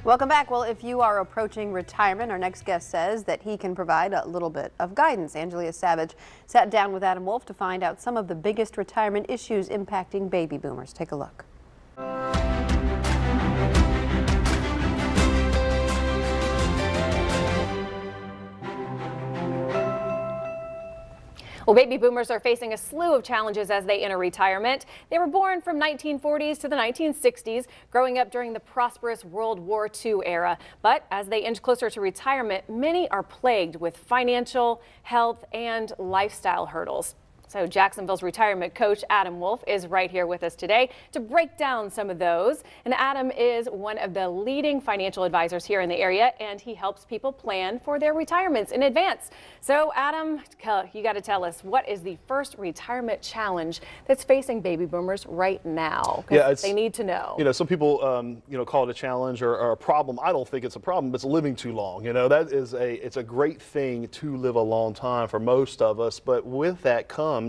Welcome back. Well, if you are approaching retirement, our next guest says that he can provide a little bit of guidance. Angelia Savage sat down with Adam Wolf to find out some of the biggest retirement issues impacting baby boomers. Take a look. Well, baby boomers are facing a slew of challenges as they enter retirement. They were born from 1940s to the 1960s, growing up during the prosperous World War II era. But as they inch closer to retirement, many are plagued with financial, health, and lifestyle hurdles. So Jacksonville's retirement coach Adam Wolf is right here with us today to break down some of those. And Adam is one of the leading financial advisors here in the area, and he helps people plan for their retirements in advance. So Adam, you got to tell us, what is the first retirement challenge that's facing baby boomers right now? Yeah, they need to know. Some people, call it a challenge or a problem. I don't think it's a problem, but it's living too long. It's a great thing to live a long time for most of us, but with that comes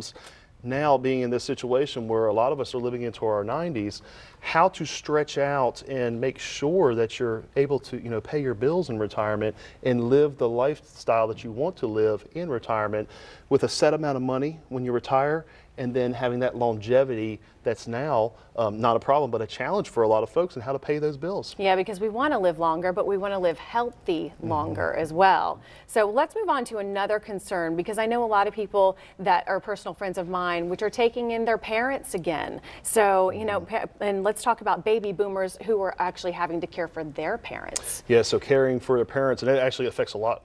now being in this situation where a lot of us are living into our 90s, how to stretch out and make sure that you're able to, pay your bills in retirement and live the lifestyle that you want to live in retirement with a set amount of money when you retire, and then having that longevity that's now not a problem, but a challenge for a lot of folks, and how to pay those bills. Yeah, because we want to live longer, but we want to live healthy longer as well. So let's move on to another concern, because I know a lot of people that are personal friends of mine, which are taking in their parents again. So, and let's talk about baby boomers who are actually having to care for their parents. Yeah, so caring for their parents, and it actually affects a lot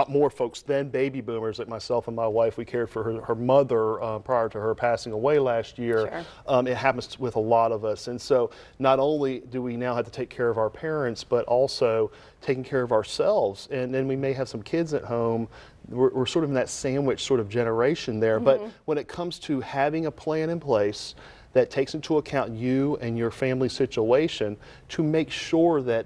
more folks than baby boomers. Like myself and my wife, we cared for her mother prior to her passing away last year. Sure. It happens with a lot of us. And so not only do we now have to take care of our parents, but also taking care of ourselves. And then we may have some kids at home. We're sort of in that sandwich sort of generation there. But when it comes to having a plan in place that takes into account you and your family situation, to make sure that,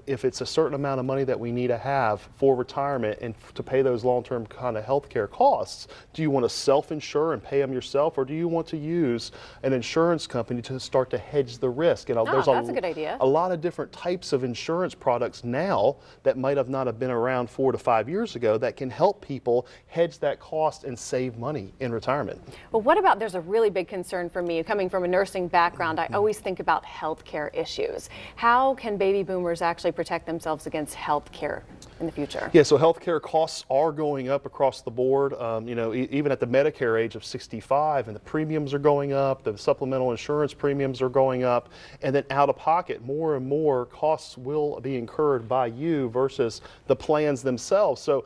if it's a certain amount of money that we need to have for retirement and to pay those long-term kind of healthcare costs, do you want to self-insure and pay them yourself, or do you want to use an insurance company to start to hedge the risk? And that's a good idea. A lot of different types of insurance products now that might have not have been around 4 to 5 years ago that can help people hedge that cost and save money in retirement. Well, what about, there's a really big concern for me coming from a nursing background. I always think about healthcare issues. How can baby boomers actually protect themselves against healthcare in the future? Yeah, so healthcare costs are going up across the board. Even at the Medicare age of 65, and the premiums are going up, the supplemental insurance premiums are going up, and then out of pocket, more and more costs will be incurred by you versus the plans themselves. So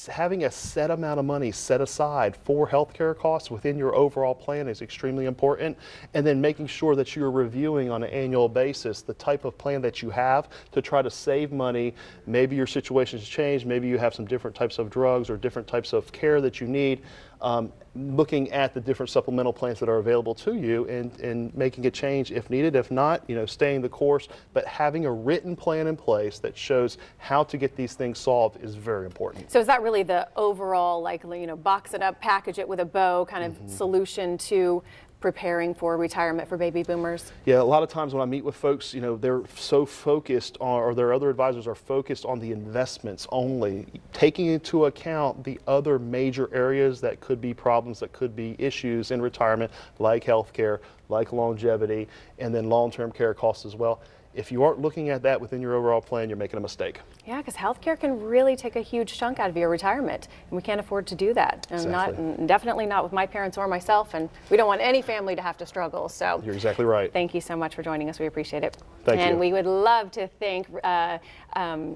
having a set amount of money set aside for healthcare costs within your overall plan is extremely important. And then making sure that you're reviewing on an annual basis the type of plan that you have to try to save money. Maybe your situation has changed, maybe you have some different types of drugs or different types of care that you need. Looking at the different supplemental plans that are available to you and making a change if needed. If not, staying the course, but having a written plan in place that shows how to get these things solved is very important. So is that really the overall, box it up, package it with a bow kind of solution to preparing for retirement for baby boomers? Yeah, a lot of times when I meet with folks, they're so focused on, or their other advisors are focused on the investments only, taking into account the other major areas that could be problems, that could be issues in retirement, like healthcare, like longevity, and then long-term care costs as well. If you aren't looking at that within your overall plan, you're making a mistake. Yeah, because healthcare can really take a huge chunk out of your retirement, and we can't afford to do that. And definitely not with my parents or myself, and we don't want any family to have to struggle. So you're exactly right. Thank you so much for joining us. We appreciate it. Thank you. And we would love to thank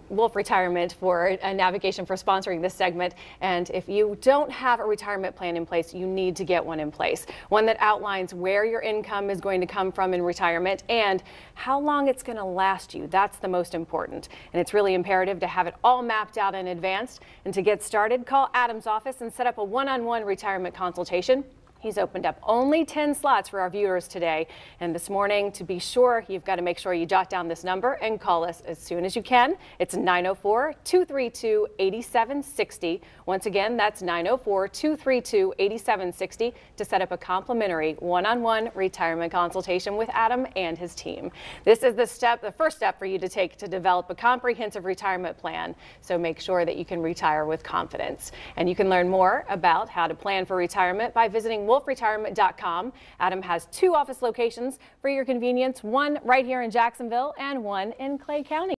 Wolf Retirement for Navigation for sponsoring this segment. And if you don't have a retirement plan in place, you need to get one in place. One that outlines where your income is going to come from in retirement and how long it's going to last you. That's the most important. And it's really imperative to have it all mapped out in advance. And to get started, call Adam's office and set up a one-on-one retirement consultation. He's opened up only 10 slots for our viewers today. And this morning, to be sure, you've got to make sure you jot down this number and call us as soon as you can. It's 904-232-8760. Once again, that's 904-232-8760 to set up a complimentary one-on-one retirement consultation with Adam and his team. This is the first step for you to take to develop a comprehensive retirement plan. So make sure that you can retire with confidence. And you can learn more about how to plan for retirement by visiting wolfretirement.com. Adam has 2 office locations for your convenience, one right here in Jacksonville and one in Clay County.